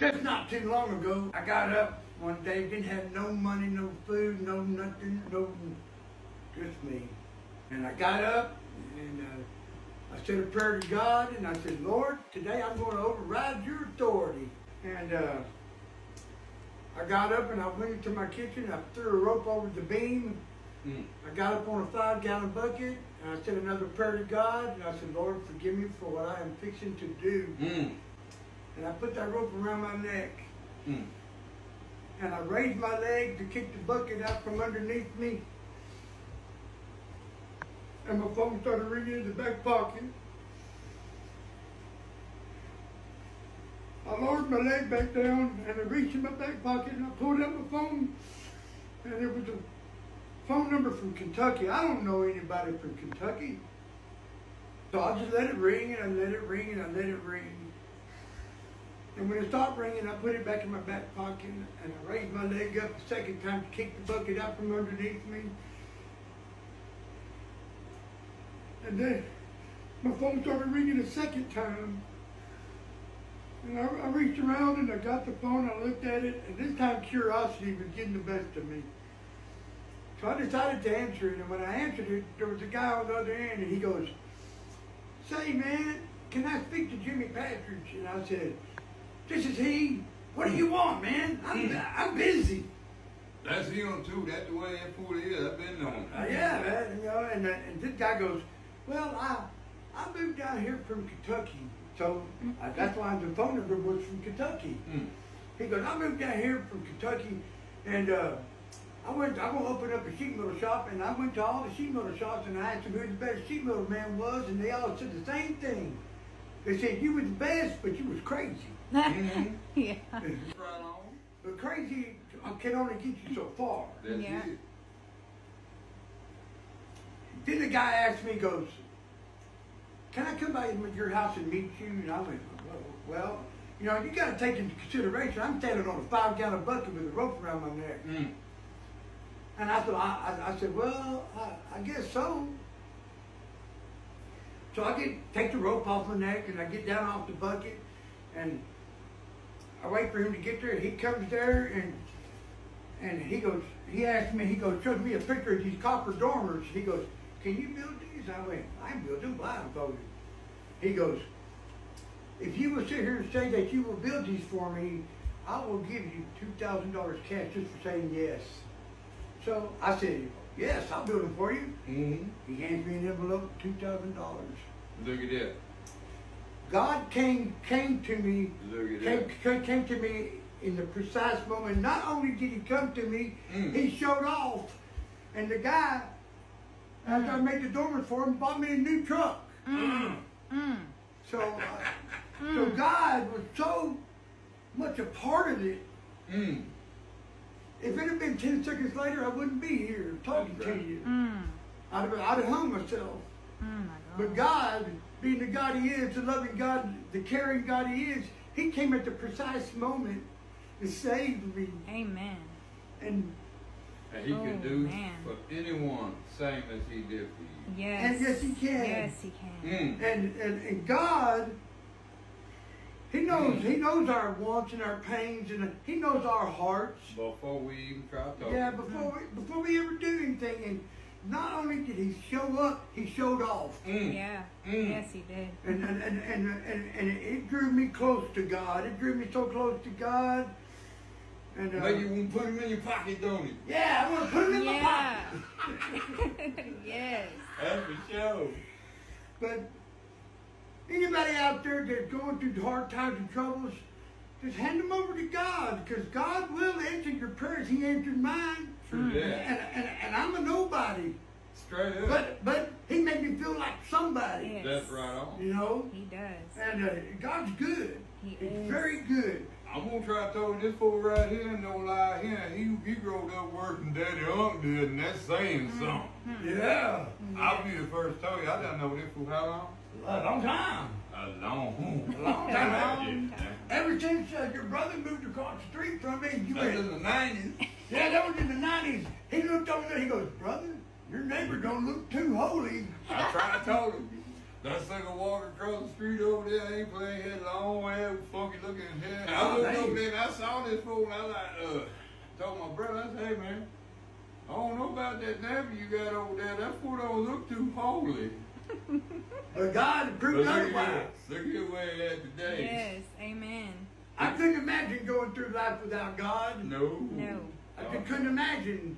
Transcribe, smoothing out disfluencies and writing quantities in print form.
Just not too long ago, I got up one day, didn't have no money, no food, no nothing, no, just me. And I got up and I said a prayer to God and I said, Lord, today I'm going to override your authority. And I got up and I went into my kitchen, I threw a rope over the beam. I got up on a 5-gallon bucket and I said another prayer to God and I said, Lord, forgive me for what I am fixing to do. And I put that rope around my neck. And I raised my leg to kick the bucket out from underneath me. And my phone started ringing in the back pocket. I lowered my leg back down and I reached in my back pocket and I pulled out my phone. And it was a phone number from Kentucky. I don't know anybody from Kentucky. So I just let it ring and I let it ring and I let it ring. And when it stopped ringing, I put it back in my back pocket and I raised my leg up a second time to kick the bucket out from underneath me. And then my phone started ringing a second time. And I reached around and I got the phone, I looked at it, and this time curiosity was getting the best of me. So I decided to answer it, and when I answered it, there was a guy on the other end, and he goes, "Say, man, can I speak to Jimmy Patridge?" And I said, "This is he. What do you want, man? I'm busy." That's him too. That's the way that fool is. I've been known. Yeah, man. You know, and this guy goes, "Well, I moved down here from Kentucky, so that's why the phone number was from Kentucky." He goes, "I moved down here from Kentucky, and I'm going to open up a sheet metal shop, and I went to all the sheet metal shops, and I asked them who the best sheet metal man was, and they all said the same thing. They said you were the best, but you was crazy." Yeah. Right on. But crazy can only get you so far. That's Yeah. it. Then the guy asked me, goes, "Can I come by your house and meet you?" And I went, "Well, you know, you got to take into consideration, I'm standing on a 5-gallon bucket with a rope around my neck." And I thought, I said, "Well, I guess so." So I take the rope off my neck and I get down off the bucket and I wait for him to get there. He comes there and he goes, he asked me, he goes, shows me a picture of these copper dormers. He goes, "Can you build these?" I went, "I can build them blindfolded." He goes, "If you will sit here and say that you will build these for me, I will give you $2,000 cash just for saying yes." So I said, "Yes, I'll build them for you." He hands me an envelope, $2,000. Look at that. God came to me, Look at came to me in the precise moment. Not only did he come to me, he showed off. And the guy, after I made the dormers for him, bought me a new truck. So God was so much a part of it. If it had been 10 seconds later, I wouldn't be here talking to you. I'd have hung myself. But God, being the God He is, the loving God, the caring God He is, He came at the precise moment to save me. Amen. And He can do man. for anyone same as He did for you. Yes. yes, He can. Yes, He can. And God, He knows our wants and our pains, and He knows our hearts. Before we even try to talk. Yeah, before we ever do anything. And not only did He show up, He showed off. Yeah. Yes, He did. And it drew me close to God. It drew me so close to God. And But you won't put him in your pocket, don't you? yeah, I want to put him in my Yeah. pocket. Yes. That's for sure. But anybody out there that's going through hard times and troubles, just hand them over to God, because God will answer your prayers. He answered mine. True that. And I'm a nobody. Straight up. But He made me feel like somebody. Yes. That's right on. You know? He does. And God's good. He He's is. very good. I'm gonna try to tell you this fool right here, no lie here. He growed up working Daddy Unc did, and that's saying something. Yeah. I'll be the first to tell you, I didn't know this for how long? A long time. A long Long time. time. Ever since your brother moved across the street from me, you That's went, in the 90s. yeah, that was in the 90s. He looked over there, he goes, "Brother, your neighbor don't look too holy." I tried to tell him. That sucker walking across the street over there, he playing his long hair, funky looking hair. I Oh, looked man. over there and I saw this fool and I like, told my brother, I said, hey man, I don't know about that nappy you got over there. That fool don't look too holy. But God But proved look otherwise. at where he at today. Yes. Amen. I couldn't imagine going through life without God. No. No. I couldn't imagine